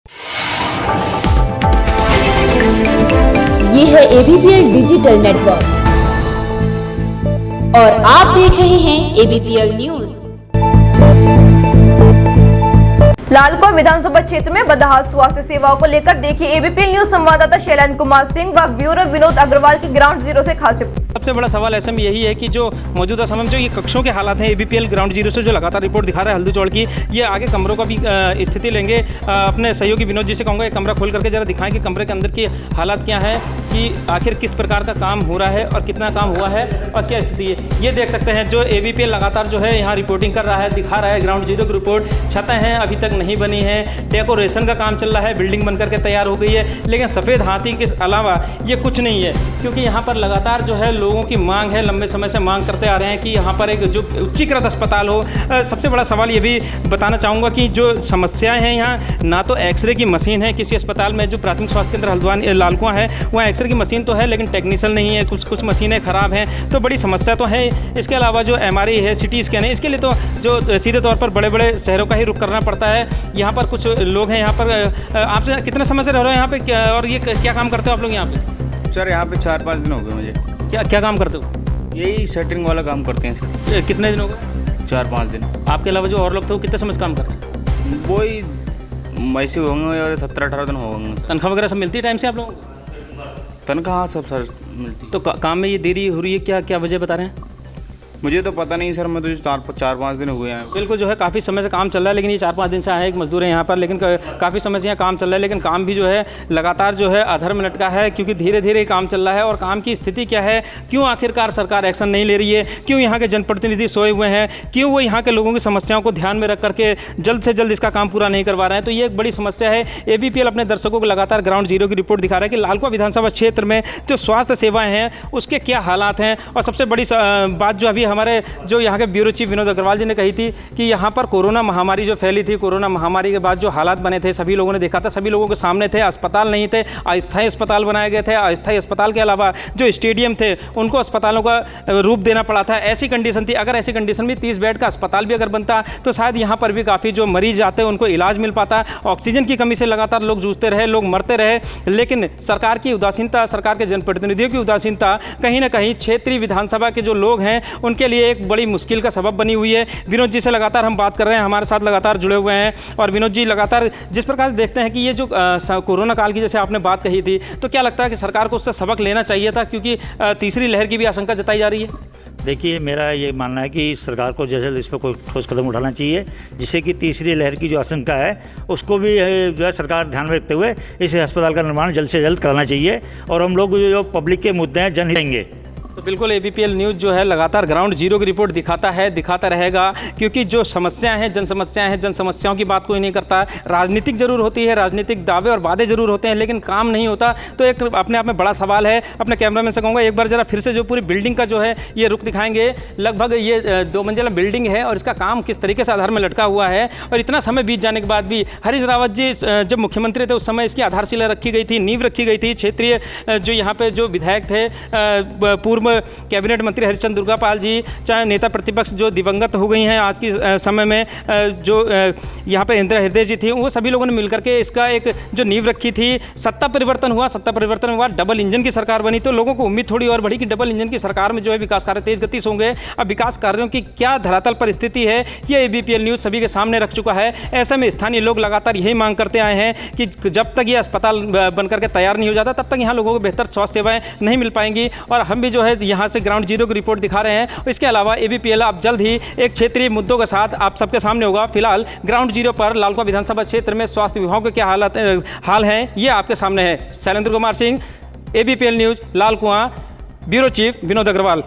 ये है ABPL digital network और आप देख रहे हैं ABPL न्यूज। लालकुआ विधानसभा क्षेत्र में बदहाल स्वास्थ्य सेवाओं को लेकर देखिए ABPL न्यूज संवाददाता शैलेंद्र कुमार सिंह व ब्यूरो विनोद अग्रवाल की ग्राउंड जीरो से खास रिपोर्ट। सबसे बड़ा सवाल ऐसे में यही है कि जो मौजूदा समय में जो ये कक्षों के हालात हैं, ABPL ग्राउंड जीरो से जो लगातार रिपोर्ट दिखा रहा है हल्दू चौड़ की, ये आगे कमरों का भी स्थिति लेंगे। अपने सहयोगी विनोद जी से कहूँगा एक कमरा खोल करके जरा दिखाएं कि कमरे के अंदर की हालात क्या है, कि आखिर किस प्रकार का काम हो रहा है और कितना काम हुआ है और क्या स्थिति है। ये देख सकते हैं जो ABPL लगातार जो है यहाँ रिपोर्टिंग कर रहा है, दिखा रहा है ग्राउंड जीरो की रिपोर्ट। छतें हैं अभी तक नहीं बनी है, डेकोरेशन का काम चल रहा है, बिल्डिंग बन करके तैयार हो गई है, लेकिन सफ़ेद हाथी के अलावा ये कुछ नहीं है, क्योंकि यहाँ पर लगातार जो है लोगों की मांग है, लंबे समय से मांग करते आ रहे हैं कि यहाँ पर एक जो उच्चीकृत अस्पताल हो। सबसे बड़ा सवाल ये भी बताना चाहूँगा कि जो समस्याएं हैं यहाँ, ना तो एक्सरे की मशीन है किसी अस्पताल में। जो प्राथमिक स्वास्थ्य केंद्र हल्द्वानी लालकुआं है वहाँ एक्सरे की मशीन तो है, लेकिन टेक्नीशियन नहीं है, कुछ मशीनें ख़राब हैं, तो बड़ी समस्या तो है। इसके अलावा जो MRI है, CT स्कैन है, इसके लिए तो जो सीधे तौर पर बड़े बड़े शहरों का ही रुख करना पड़ता है। यहाँ पर कुछ लोग हैं यहाँ पर, आपसे कितने समय से रह रहे हो यहाँ पे और ये क्या काम करते हो आप लोग यहाँ पे? सर यहाँ पे 4-5 दिन हो गए मुझे। क्या काम करते हो? यही शटरिंग वाला काम करते हैं सर। कितने दिन हो गए? 4-5 दिन। आपके अलावा जो और लोग थे वो कितने समय से काम कर रहे हैं? वही वैसे होंगे और 17-18 दिन होंगे। तनख्वाह वगैरह सब मिलती है टाइम से आप लोगों को? तनख्वाह सब सर मिलती। तो काम में ये देरी हो रही है, क्या वजह बता रहे हैं? मुझे तो पता नहीं सर, मैं तो 4-5 दिन हुए हैं। बिल्कुल जो है काफ़ी समय से काम चल रहा है, लेकिन ये 4-5 दिन से आए एक मजदूर है यहाँ पर, लेकिन काफ़ी समय से यहाँ काम चल रहा है, लेकिन काम भी जो है लगातार जो है अधर में लटका है, क्योंकि धीरे धीरे काम चल रहा है। और काम की स्थिति क्या है, क्यों आखिरकार सरकार एक्शन नहीं ले रही है, क्यों यहाँ के जनप्रतिनिधि सोए हुए हैं, क्यों वो यहाँ के लोगों की समस्याओं को ध्यान में रख करके जल्द से जल्द इसका काम पूरा नहीं करवा रहे हैं, तो ये एक बड़ी समस्या है। ABPL अपने दर्शकों को लगातार ग्राउंड जीरो की रिपोर्ट दिखा रहा है कि लालकुआं विधानसभा क्षेत्र में जो स्वास्थ्य सेवाएँ हैं उसके क्या हालात हैं। और सबसे बड़ी बात जो अभी हमारे जो यहाँ के ब्यूरो चीफ विनोद अग्रवाल जी ने कही थी कि यहाँ पर कोरोना महामारी जो फैली थी, कोरोना महामारी के बाद जो हालात बने थे सभी लोगों ने देखा था, सभी लोगों के सामने थे। अस्पताल नहीं थे, अस्थायी अस्पताल बनाए गए थे। अस्थायी अस्पताल के अलावा जो स्टेडियम थे उनको अस्पतालों का रूप देना पड़ा था। ऐसी कंडीशन थी, अगर ऐसी कंडीशन में 30 बेड का अस्पताल भी अगर बनता तो शायद यहाँ पर भी काफ़ी जो मरीज आते उनको इलाज मिल पाता। ऑक्सीजन की कमी से लगातार लोग जूझते रहे, लोग मरते रहे, लेकिन सरकार की उदासीनता, सरकार के जनप्रतिनिधियों की उदासीनता कहीं ना कहीं क्षेत्रीय विधानसभा के जो लोग हैं उनके लिए एक बड़ी मुश्किल का सबब बनी हुई है। विनोद जी से लगातार हम बात कर रहे हैं, हमारे साथ लगातार जुड़े हुए हैं। और विनोद जी, लगातार जिस प्रकार से देखते हैं कि ये जो कोरोना काल की जैसे आपने बात कही थी, तो क्या लगता है कि सरकार को उससे सबक लेना चाहिए था, क्योंकि तीसरी लहर की भी आशंका जताई जा रही है? देखिए, मेरा ये मानना है कि सरकार को जैसे इस पर कोई ठोस कदम उठाना चाहिए, जिससे कि तीसरी लहर की जो आशंका है उसको भी जो है सरकार ध्यान में रखते हुए इस अस्पताल का निर्माण जल्द से जल्द कराना चाहिए। और हम लोग जो पब्लिक के मुद्दे हैं जनहित देंगे। तो बिल्कुल ABPL न्यूज़ जो है लगातार ग्राउंड जीरो की रिपोर्ट दिखाता है, दिखाता रहेगा, क्योंकि जो समस्याएं हैं, जन समस्याओं की बात कोई नहीं करता। राजनीतिक जरूर होती है, राजनीतिक दावे और वादे जरूर होते हैं, लेकिन काम नहीं होता। तो एक अपने आप में बड़ा सवाल है। अपने कैमरामैन से कहूँगा एक बार जरा फिर से जो पूरी बिल्डिंग का जो है ये रुख दिखाएंगे। लगभग ये 2 मंजिला बिल्डिंग है और इसका काम किस तरीके से आधार में लटका हुआ है। और इतना समय बीत जाने के बाद भी हरीश रावत जी जब मुख्यमंत्री थे उस समय इसकी आधारशिला रखी गई थी, नींव रखी गई थी। क्षेत्रीय जो यहाँ पे जो विधायक थे, पूर्व कैबिनेट मंत्री हरिश्चंद्र दुर्गापाल जी, चाहे नेता प्रतिपक्ष जो दिवंगत हो गई हैं आज के समय में, जो यहाँ पे इंदिरा हृदय जी थी, वो सभी लोगों ने मिलकर के इसका एक जो नींव रखी थी। सत्ता परिवर्तन हुआ, डबल इंजन की सरकार बनी, तो लोगों को उम्मीद थोड़ी और बढ़ी कि डबल इंजन की सरकार में जो है विकास कार्य तेज गति से होंगे। अब विकास कार्यों की क्या धरातल पर स्थिति है, ये ABPL न्यूज़ सभी के सामने रख चुका है। ऐसे में स्थानीय लोग लगातार यही मांग करते आए हैं कि जब तक ये अस्पताल बनकर के तैयार नहीं हो जाता तब तक यहाँ लोगों को बेहतर स्वास्थ्य सेवाएं नहीं मिल पाएंगी। और हम भी जो है यहाँ से ग्राउंड जीरो की रिपोर्ट दिखा रहे हैं। इसके अलावा ABPL आप जल्द ही एक क्षेत्रीय मुद्दों के साथ आप सबके सामने होगा। फिलहाल ग्राउंड जीरो पर लालकुआं विधानसभा क्षेत्र में स्वास्थ्य विभाग के क्या हाल हैं ये आपके सामने है। Shailendra Kumar Singh, ABPL news, Lalkuan, bureau chief Vinod Agarwal.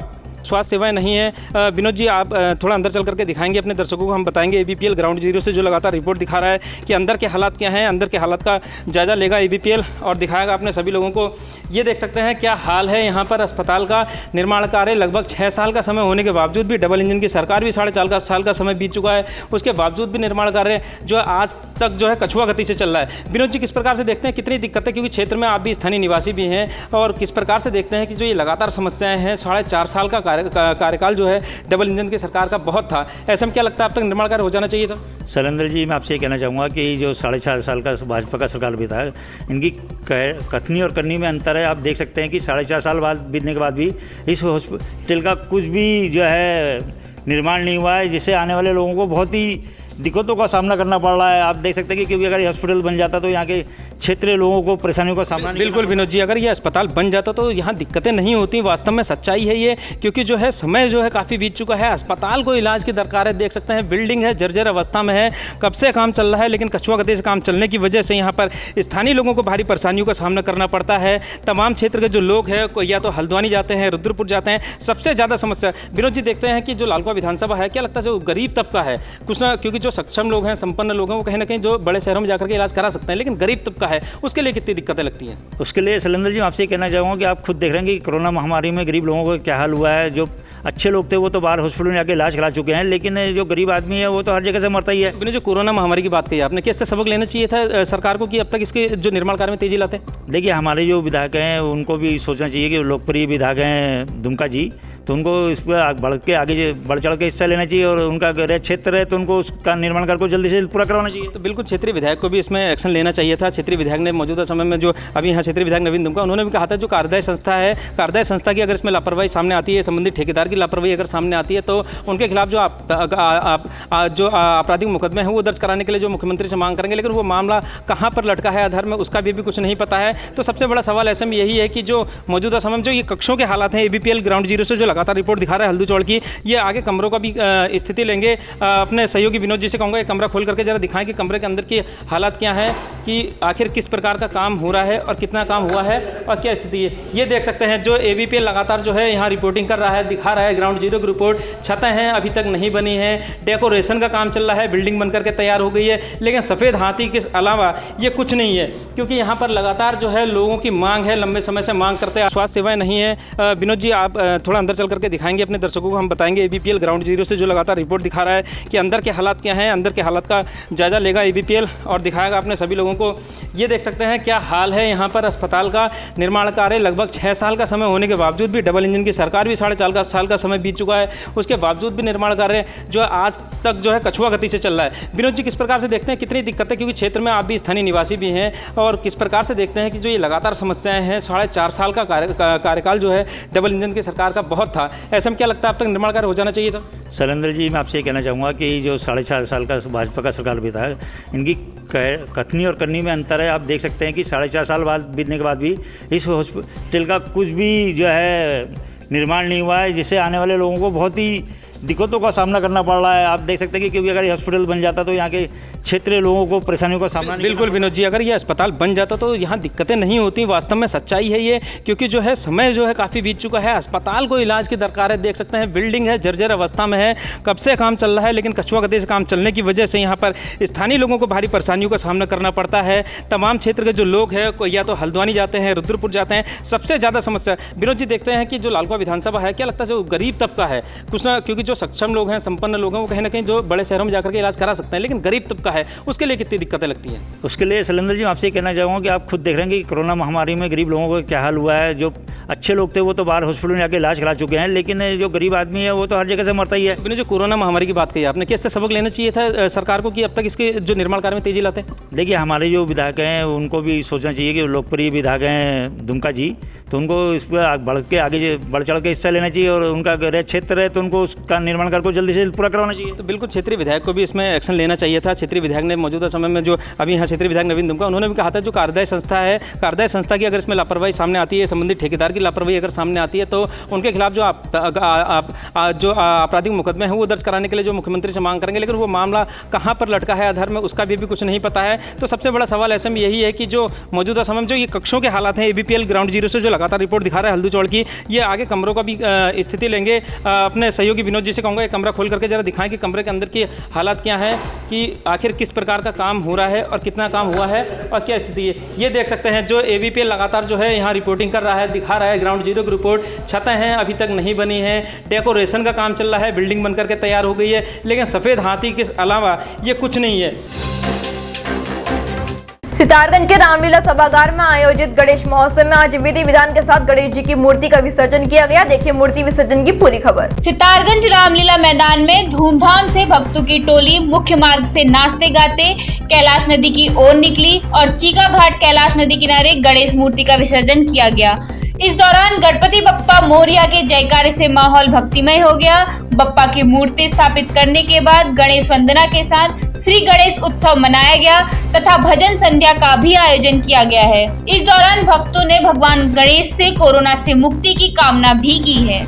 स्वास्थ्य सेवाएं नहीं है। विनोद जी, आप थोड़ा अंदर चल करके दिखाएंगे अपने दर्शकों को, हम बताएंगे ABPL ग्राउंड जीरो से जो लगातार रिपोर्ट दिखा रहा है कि अंदर के हालात क्या हैं, अंदर के हालात का जायजा लेगा ABPL और दिखाएगा अपने सभी लोगों को। ये देख सकते हैं क्या हाल है यहाँ पर अस्पताल का। निर्माण कार्य लगभग 6 साल का समय होने के बावजूद भी, डबल इंजन की सरकार भी 4.5 साल का समय बीत चुका है, उसके बावजूद भी निर्माण कार्य जो है आज तक जो है कछुआ गति से चल रहा है। विनोद जी, किस प्रकार से देखते हैं, कितनी दिक्कतें, क्योंकि क्षेत्र में आप भी स्थानीय निवासी भी हैं, और किस प्रकार से देखते हैं कि जो ये लगातार समस्याएं हैं, 4.5 साल का कार्यकाल जो है डबल इंजन की सरकार का बहुत था। ऐसे में क्या लगता है अब तक निर्माण कार्य हो जाना चाहिए था? शैलेंद्र जी, मैं आपसे ये कहना चाहूँगा कि जो 4.5 साल का भाजपा का सरकार भी था, इनकी कथनी और करनी में अंतर है। आप देख सकते हैं कि 4.5 साल बाद बीतने के बाद भी इस हॉस्पिटल का कुछ भी जो है निर्माण नहीं हुआ है, जिससे आने वाले लोगों को बहुत ही दिक्कतों का सामना करना पड़ रहा है। आप देख सकते हैं कि क्योंकि अगर ये हॉस्पिटल बन जाता तो यहाँ के क्षेत्रीय लोगों को परेशानियों का सामना नहीं बिल्कुल विनोद जी, अगर ये अस्पताल बन जाता तो यहाँ दिक्कतें नहीं होती। वास्तव में सच्चाई है ये, क्योंकि जो है समय जो है काफ़ी बीत चुका है। अस्पताल को इलाज की दरकार है, देख सकते हैं बिल्डिंग है जर्जर अवस्था में है, कब से काम चल रहा है, लेकिन कछुआ गति से काम चलने की वजह से यहाँ पर स्थानीय लोगों को भारी परेशानियों का सामना करना पड़ता है। तमाम क्षेत्र के जो लोग हैं या तो हल्द्वानी जाते हैं, रुद्रपुर जाते हैं। सबसे ज़्यादा समस्या विनोद जी देखते हैं कि जो लालकुआं विधानसभा है, क्या लगता है जो गरीब तबका है कुछ ना, क्योंकि जो सक्षम लोग हैं, संपन्न लोग हैं, वो कहीं ना कहीं जो बड़े शहरों में जाकर के इलाज करा सकते हैं, लेकिन गरीब तबका है उसके लिए कितनी दिक्कतें लगती हैं? उसके लिए शैलेंद्र जी, मैं आपसे ये कहना चाहूँगा कि आप खुद देख रहे हैं कि कोरोना महामारी में गरीब लोगों का क्या हाल हुआ है। जो अच्छे लोग थे वो तो बाहर हॉस्पिटल में जाके इलाज करा चुके हैं, लेकिन जो गरीब आदमी है वो तो हर जगह से मरता ही है। जो कोरोना महामारी की बात कही आपने, क्या इससे सबक लेना चाहिए था सरकार को कि अब तक इसके जो निर्माण कार्य में तेजी लाते? देखिए, हमारे जो विधायक हैं उनको भी सोचना चाहिए कि लोकप्रिय विधायक हैं दुमका जी, तो उनको इस पर बढ़ चढ़ के हिस्सा लेना चाहिए और उनका गृह क्षेत्र है तो उनको उसका निर्माण कार्य को जल्दी से पूरा करवाना चाहिए। तो बिल्कुल क्षेत्रीय विधायक को भी इसमें एक्शन लेना चाहिए था। क्षेत्रीय विधायक ने मौजूदा समय में जो अभी यहाँ क्षेत्रीय विधायक नवीन दुमका, उन्होंने भी कहा था जो कार्यदायी संस्था है, कार्यदायी संस्था की अगर इसमें लापरवाही सामने आती है, संबंधित ठेकेदार की लापरवाही अगर सामने आती है तो उनके खिलाफ जो आपराधिक मुकदमे हैं वो दर्ज कराने के लिए जो मुख्यमंत्री से मांग करेंगे, लेकिन वो मामला कहाँ पर लटका है आधार में उसका भी कुछ नहीं पता है। तो सबसे बड़ा सवाल ऐसे में यही है कि जो मौजूदा समय में जो ये कक्षों के हालात हैं, ABPL ग्राउंड जीरो से जो लगातार रिपोर्ट दिखा रहा है हल्दू चौड़ की, ये आगे कमरों का भी स्थिति लेंगे। अपने सहयोगी विनोद जी से कहूँगा एक कमरा खोल करके जरा दिखाएं कि कमरे के अंदर की हालात क्या है, कि आखिर किस प्रकार का काम हो रहा है और कितना काम हुआ है और क्या स्थिति है। ये देख सकते हैं जो ABPL लगातार जो है यहाँ रिपोर्टिंग कर रहा है, दिखा रहा है ग्राउंड जीरो की रिपोर्ट। छतें हैं अभी तक नहीं बनी है, डेकोरेशन का काम चल रहा है, बिल्डिंग बन करके तैयार हो गई है, लेकिन सफ़ेद हाथी के अलावा ये कुछ नहीं है, क्योंकि यहाँ पर लगातार जो है लोगों की मांग है, लंबे समय से मांग करते हैं, स्वास्थ्य सेवाएं नहीं है। विनोद जी, आप थोड़ा अंदर चल करके दिखाएंगे अपने दर्शकों को, हम बताएंगे ABPL ग्राउंड जीरो से जो लगातार रिपोर्ट दिखा रहा है कि अंदर के हालात क्या हैं, अंदर के हालात का जायजा लेगा ABPL और दिखाएगा अपने सभी लोगों को। ये देख सकते हैं क्या हाल है यहाँ पर अस्पताल का। निर्माण कार्य लगभग 6 साल का समय होने के बावजूद भी, डबल इंजन की सरकार भी 4.5 साल का समय बीत चुका है, उसके बावजूद भी निर्माण कार्य जो आज तक जो है कछुआ गति से चल रहा है। विनोद जी, किस प्रकार से देखते हैं कितनी दिक्कतें, क्योंकि क्षेत्र में आप भी स्थानीय निवासी भी हैं, और किस प्रकार से देखते हैं कि जो ये लगातार समस्याएं हैं, 4.5 साल का कार्यकाल जो है डबल इंजन की सरकार का बहुत था, ऐसे में क्या लगता है अब तक निर्माण कार्य हो जाना चाहिए था? शैलेंद्र जी, मैं आपसे ये कहना चाहूँगा कि जो 4.5 साल का भाजपा का सरकार भी था, इनकी कथनी और करनी में अंतर है। आप देख सकते हैं कि 4.5 साल बाद बीतने के बाद भी इस हॉस्पिटल का कुछ भी जो है निर्माण नहीं हुआ है, जिससे आने वाले लोगों को बहुत ही दिक्कतों का सामना करना पड़ रहा है। आप देख सकते हैं कि क्योंकि अगर ये हॉस्पिटल बन जाता तो यहाँ के क्षेत्रीय लोगों को परेशानियों का सामना नहीं बिल्कुल विनोद जी, अगर ये अस्पताल बन जाता तो यहाँ दिक्कतें नहीं होती। वास्तव में सच्चाई है ये, क्योंकि जो है समय जो है काफ़ी बीत चुका है। अस्पताल को इलाज की दरकार है, देख सकते हैं बिल्डिंग है जर्जर अवस्था में है, कब से काम चल रहा है, लेकिन कछुआ गति से काम चलने की वजह से यहाँ पर स्थानीय लोगों को भारी परेशानियों का सामना करना पड़ता है। तमाम क्षेत्र के जो लोग हैं या तो हल्द्वानी जाते हैं, रुद्रपुर जाते हैं। सबसे ज़्यादा समस्या विनोद जी देखते हैं कि जो लालकुआं विधानसभा है, क्या लगता है जो गरीब तबका है कुछ ना, क्योंकि जो सक्षम लोग हैं, संपन्न लोग हैं, वो कहीं ना कहीं जो बड़े शहरों में जाकर के इलाज करा सकते हैं, लेकिन गरीब तबका है उसके लिए कितनी दिक्कतें लगती हैं? उसके लिए शैलेंद्र जी, मैं आपसे कहना चाहूँगा कि आप खुद देख रहे हैं कि कोरोना महामारी में गरीब लोगों का क्या हाल हुआ है। जो अच्छे लोग थे वो तो बाहर हॉस्पिटल में जाके इलाज करा चुके हैं, लेकिन जो गरीब आदमी है वो तो हर जगह से मरता ही है। जो कोरोना महामारी की बात कही आपने, क्या इससे सबक लेना चाहिए था सरकार को कि अब तक इसके जो निर्माण कार्य में तेजी लाते? देखिए, हमारे जो विधायक हैं उनको भी सोचना चाहिए कि लोकप्रिय विधायक हैं दुमका जी, तो उनको इस पर बढ़ चढ़ के हिस्सा लेना चाहिए और उनका गृह क्षेत्र है तो उनको उसका निर्माण कार्य को जल्दी से पूरा करवाना चाहिए। तो बिल्कुल क्षेत्रीय विधायक को भी इसमें एक्शन लेना चाहिए था। क्षेत्रीय विधायक ने मौजूदा समय में जो अभी यहाँ क्षेत्रीय विधायक नवीन दुमका, उन्होंने भी कहा था जो कार्यदायी संस्था है, कार्यदायी संस्था की अगर इसमें लापरवाही सामने आती है, संबंधित ठेकेदार की लापरवाही अगर सामने आती है तो उनके खिलाफ जो आपराधिक मुकदमे हैं वो दर्ज कराने के लिए जो मुख्यमंत्री से मांग करेंगे, लेकिन वो मामला कहाँ पर लटका है आधार में उसका भी कुछ नहीं पता है। तो सबसे बड़ा सवाल ऐसे में यही है कि जो मौजूदा समय में जो ये कक्षों के हालात हैं, ABPL ग्राउंड जीरो से जो लगातार रिपोर्ट दिखा रहा है हल्दू चौड़ की, ये आगे कमरों का भी स्थिति लेंगे। अपने सहयोगी विनोद जी से कहूँगा एक कमरा खोल करके जरा दिखाएं कि कमरे के अंदर की हालात क्या है, कि आखिर किस प्रकार का काम हो रहा है और कितना काम हुआ है और क्या स्थिति है। ये देख सकते हैं जो ABPL लगातार जो है यहाँ रिपोर्टिंग कर रहा है, दिखा रहा है ग्राउंड जीरो की रिपोर्ट। छतें हैं अभी तक नहीं बनी है, डेकोरेशन का काम चल रहा है, बिल्डिंग बन करके तैयार हो गई है, लेकिन सफ़ेद हाथी के अलावा ये कुछ नहीं है। सितारगंज के रामलीला सभागार में आयोजित गणेश महोत्सव में आज विधि विधान के साथ गणेश जी की मूर्ति का विसर्जन किया गया। देखिए मूर्ति विसर्जन की पूरी खबर। सितारगंज रामलीला मैदान में धूमधाम से भक्तों की टोली मुख्य मार्ग से नाचते गाते कैलाश नदी की ओर निकली और चीका घाट कैलाश नदी किनारे गणेश मूर्ति का विसर्जन किया गया। इस दौरान गणपति बप्पा मोरिया के जयकारे से माहौल भक्तिमय हो गया। बप्पा की मूर्ति स्थापित करने के बाद गणेश वंदना के साथ श्री गणेश उत्सव मनाया गया तथा भजन संध्या का भी आयोजन किया गया है। इस दौरान भक्तों ने भगवान गणेश से कोरोना से मुक्ति की कामना भी की है।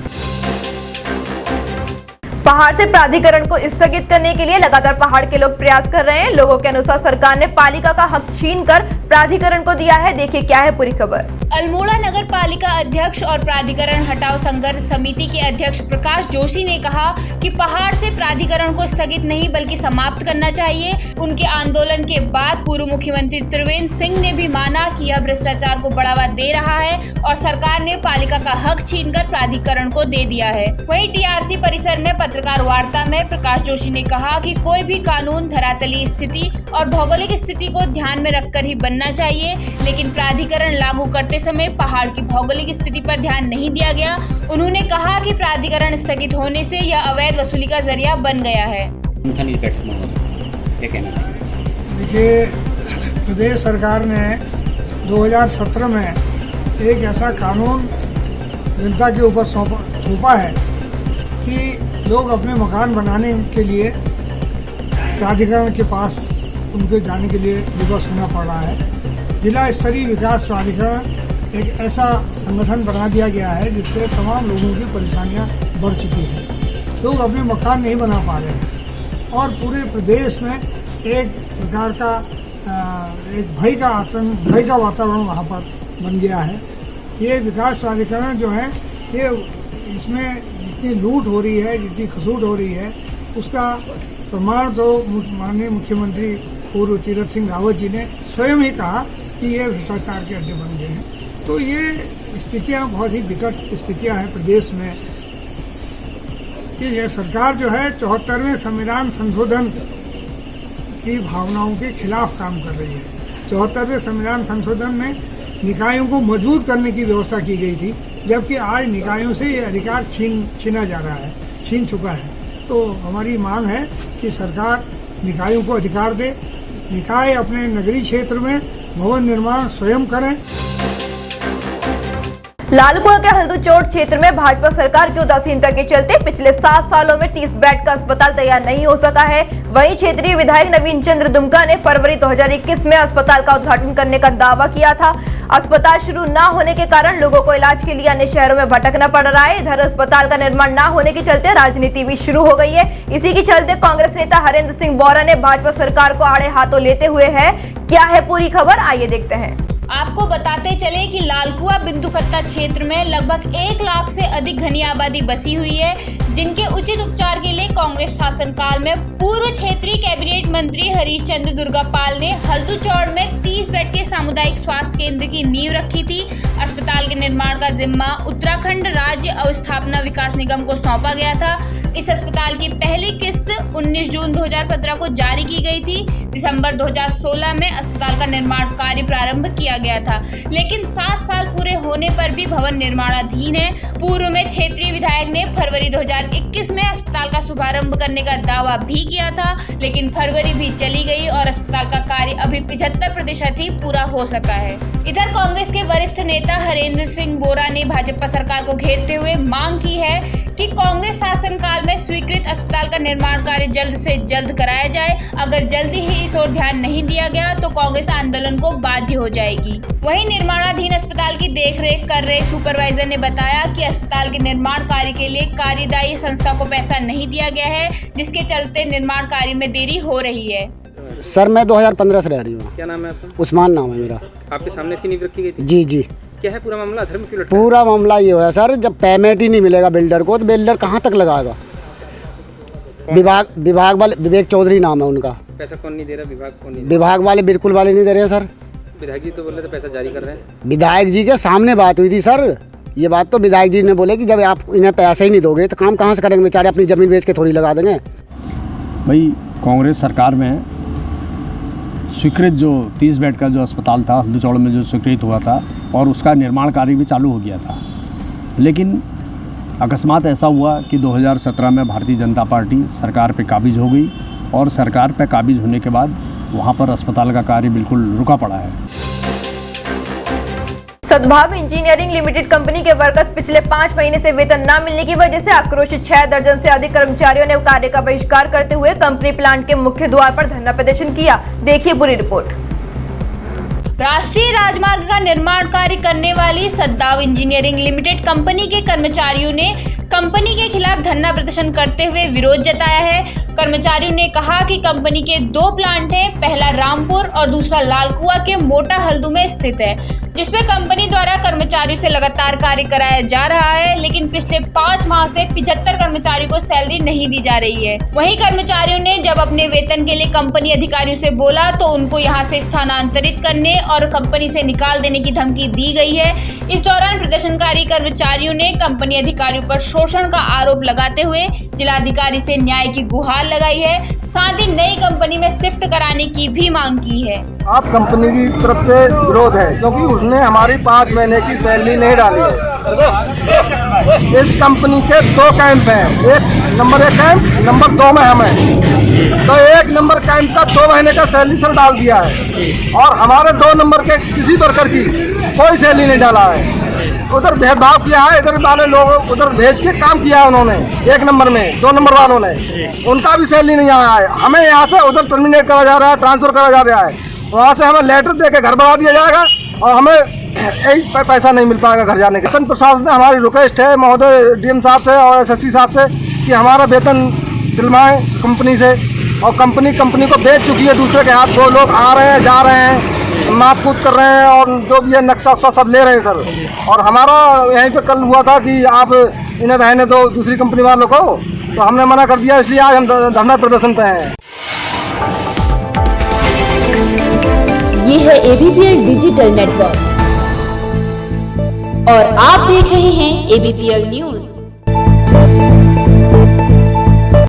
पहाड़ से प्राधिकरण को स्थगित करने के लिए लगातार पहाड़ के लोग प्रयास कर रहे हैं। लोगों के अनुसार सरकार ने पालिका का हक छीनकर प्राधिकरण को दिया है। देखिए क्या है पूरी खबर। अल्मोड़ा नगर पालिका अध्यक्ष और प्राधिकरण हटाओ संघर्ष समिति के अध्यक्ष प्रकाश जोशी ने कहा कि पहाड़ से प्राधिकरण को स्थगित नहीं बल्कि समाप्त करना चाहिए। उनके आंदोलन के बाद पूर्व मुख्यमंत्री त्रिवेंद्र सिंह ने भी माना कि यह भ्रष्टाचार को बढ़ावा दे रहा है और सरकार ने पालिका का हक छीनकर प्राधिकरण को दे दिया है। वहीं टीआरसी परिसर में पत्रकार वार्ता में प्रकाश जोशी ने कहा कि कोई भी कानून धरातली स्थिति और भौगोलिक स्थिति को ध्यान में रखकर ही बनना चाहिए, लेकिन प्राधिकरण लागू करते समय पहाड़ की भौगोलिक स्थिति पर ध्यान नहीं दिया गया। उन्होंने कहा कि प्राधिकरण स्थगित होने से यह अवैध वसूली का जरिया बन गया है। देखिए, प्रदेश सरकार ने 2017 में एक ऐसा कानून जनता के ऊपर थोपा है कि लोग अपने मकान बनाने के लिए प्राधिकरण के पास उनके जाने के लिए विवश होना पड़ रहा है। जिला स्तरीय विकास प्राधिकरण एक ऐसा संगठन बना दिया गया है जिससे तमाम लोगों की परेशानियां बढ़ चुकी हैं। लोग अपने मकान नहीं बना पा रहे हैं और पूरे प्रदेश में एक प्रकार का एक भय का वातावरण वहाँ पर बन गया है। ये विकास प्राधिकरण जो है ये इसमें जितनी लूट हो रही है, जितनी खसूट हो रही है, उसका प्रमाण तो माननीय मुख्यमंत्री पूर्व तीरथ सिंह रावत जी ने स्वयं ही कहा कि ये भ्रष्टाचार के अड्डे बन गए हैं। तो ये स्थितियां बहुत ही विकट स्थितियां हैं प्रदेश में। ये सरकार जो है 74वें संविधान संशोधन की भावनाओं के खिलाफ काम कर रही है। 74वें संविधान संशोधन में निकायों को मजबूत करने की व्यवस्था की गई थी, जबकि आज निकायों से ये अधिकार छीना जा रहा है, छीन चुका है। तो हमारी मांग है कि सरकार निकायों को अधिकार दे, निकाय अपने नगरीय क्षेत्र में भवन निर्माण स्वयं करें। लालकुआ के हल्दूचोट क्षेत्र में भाजपा सरकार की उदासीनता के चलते पिछले 7 सालों में 30 बेड का अस्पताल तैयार नहीं हो सका है। वहीं क्षेत्रीय विधायक नवीन चंद्र दुमका ने फरवरी 2021 में अस्पताल का उद्घाटन करने का दावा किया था। अस्पताल शुरू न होने के कारण लोगों को इलाज के लिए अन्य शहरों में भटकना पड़ रहा है। इधर अस्पताल का निर्माण न होने के चलते राजनीति भी शुरू हो गई है। इसी के चलते कांग्रेस नेता हरेंद्र सिंह बोरा ने भाजपा सरकार को आड़े हाथों लेते हुए है। क्या है पूरी खबर, आइए देखते हैं। आपको बताते चले कि लालकुआ बिंदुकट्टा क्षेत्र में लगभग 1 लाख से अधिक घनी आबादी बसी हुई है, जिनके उचित उपचार के लिए कांग्रेस शासनकाल में पूर्व क्षेत्रीय कैबिनेट मंत्री हरीश चंद्र दुर्गापाल ने हल्दूचौड़ में 30 बेड के सामुदायिक स्वास्थ्य केंद्र की नींव रखी थी। अस्पताल के निर्माण का जिम्मा उत्तराखंड राज्य अवस्थापना विकास निगम को सौंपा गया था। इस अस्पताल की पहली किस्त 19 जून 2015 को जारी की गई थी। दिसंबर 2016 में अस्पताल का निर्माण कार्य प्रारंभ किया गया था, लेकिन 7 साल पूरे होने पर भी भवन निर्माणाधीन है। पूर्व में क्षेत्रीय विधायक ने फरवरी 2021 में अस्पताल का शुभारंभ करने का दावा भी किया था, लेकिन फरवरी भी चली गई और अस्पताल का कार्य अभी 75% ही पूरा हो सका है। इधर कांग्रेस के वरिष्ठ नेता हरेंद्र सिंह बोरा ने भाजपा सरकार को घेरते हुए मांग की है कि कांग्रेस शासनकाल में स्वीकृत अस्पताल का निर्माण कार्य जल्द से जल्द कराया जाए। अगर जल्दी ही इस ओर ध्यान नहीं दिया गया तो कांग्रेस आंदोलन को बाध्य हो जाएगी। वहीं निर्माणाधीन अस्पताल की देखरेख कर रहे सुपरवाइजर ने बताया कि अस्पताल के निर्माण कार्य के लिए कार्यदायी संस्था को पैसा नहीं दिया गया है, जिसके चलते निर्माण कार्य में देरी हो रही है। सर मैं 2015 से रह रही हूँ। क्या नाम है आपका? उस्मान नाम है मेरा। आपके सामने इसकी नींव रखी गई थी? जी जी। क्या है पूरा मामला? धर्म क्यों लटका? पूरा मामला ये है सर, जब पेमेंट ही नहीं मिलेगा बिल्डर को तो बिल्डर कहाँ तक लगाएगा। विभाग वाले विवेक चौधरी नाम है उनका। पैसा कौन नहीं दे रहा? विभाग कौन नहीं? विभाग वाले बिल्कुल वाले नहीं दे रहे हैं सर। विधायक जी तो बोल रहे थे पैसा जारी कर रहे हैं। विधायक जी के सामने बात हुई थी सर, ये बात तो विधायक जी ने बोले कि जब आप इन्हें पैसे ही नहीं दोगे तो काम कहाँ से करेंगे, बेचारे अपनी ज़मीन बेच के थोड़ी लगा देंगे। भाई कांग्रेस सरकार में स्वीकृत जो 30 बेड का जो अस्पताल था हल्दूचौड़ में जो स्वीकृत हुआ था और उसका निर्माण कार्य भी चालू हो गया था। लेकिन अकस्मात ऐसा हुआ कि 2017 में भारतीय जनता पार्टी सरकार पे काबिज हो गई और सरकार पे काबिज होने के बाद वहाँ पर अस्पताल का कार्य बिल्कुल रुका पड़ा है। सद्भाव इंजीनियरिंग लिमिटेड कंपनी के वर्कर्स पिछले 5 महीने से वेतन न मिलने की वजह से आक्रोशित 6 दर्जन से अधिक कर्मचारियों ने कार्य का बहिष्कार करते हुए कंपनी प्लांट के मुख्य द्वार पर धरना प्रदर्शन किया। देखिए पूरी रिपोर्ट। राष्ट्रीय राजमार्ग का निर्माण कार्य करने वाली सद्भाव इंजीनियरिंग लिमिटेड कंपनी के कर्मचारियों ने कंपनी के खिलाफ धरना प्रदर्शन करते हुए विरोध जताया है। कर्मचारियों ने कहा कि कंपनी के 2 प्लांट हैं, पहला रामपुर और दूसरा लालकुआ के मोटा हल्दू में स्थित है, जिसमें कंपनी द्वारा कर्मचारियों से लगातार कार्य कराया जा रहा है, लेकिन पिछले 5 माह से 75 कर्मचारियों को सैलरी नहीं दी जा रही है। वहीं कर्मचारियों ने जब अपने वेतन के लिए कंपनी अधिकारियों से बोला तो उनको यहां से स्थानांतरित करने और कंपनी से निकाल देने की धमकी दी गई है। इस दौरान प्रदर्शनकारी कर्मचारियों ने कंपनी अधिकारियों पर शोषण का आरोप लगाते हुए जिलाधिकारी से न्याय की गुहार लगाई है, साथ ही नई कंपनी में शिफ्ट कराने की भी मांग की है। आप कंपनी की तरफ से विरोध है क्योंकि उसने हमारी 5 महीने की सैलरी नहीं डाली है। इस कंपनी के 2 कैंप हैं, नंबर 1 कैंप, नंबर 2 में हम हैं। तो 1 नंबर कैंप का 2 महीने का सैलरी सर डाल दिया है और हमारे 2 नंबर के किसी वर्कर की कोई सैलरी नहीं डाला है। उधर भेदभाव किया है, इधर वाले लोग उधर भेज के काम किया है उन्होंने। 1 नंबर में 2 नंबर वालों ने उनका भी सैलरी नहीं आया है। हमें यहाँ से उधर टर्मिनेट करा जा रहा है, ट्रांसफर करा जा रहा है। वहाँ से हमें लेटर दे के घर बढ़ा दिया जाएगा और हमें एक पैसा नहीं मिल पाएगा घर जाने का। शासन प्रशासन से हमारी रिक्वेस्ट है महोदय डीएम साहब से और एसएसपी साहब से कि हमारा वेतन दिलवाएं कंपनी से। और कंपनी को बेच चुकी है दूसरे के हाथ। 2 लोग आ रहे हैं, जा रहे हैं, माप कूद कर रहे हैं और जो भी है नक्शा वक्शा सब ले रहे हैं सर। और हमारा यहीं पे कल हुआ था कि आप इन्हें रहने दो दूसरी कंपनी वालों को, तो हमने मना कर दिया, इसलिए आज हम धरना प्रदर्शन पे हैं। ये है ABPL डिजिटल नेटवर्क और आप देख रहे हैं ABPL न्यूज।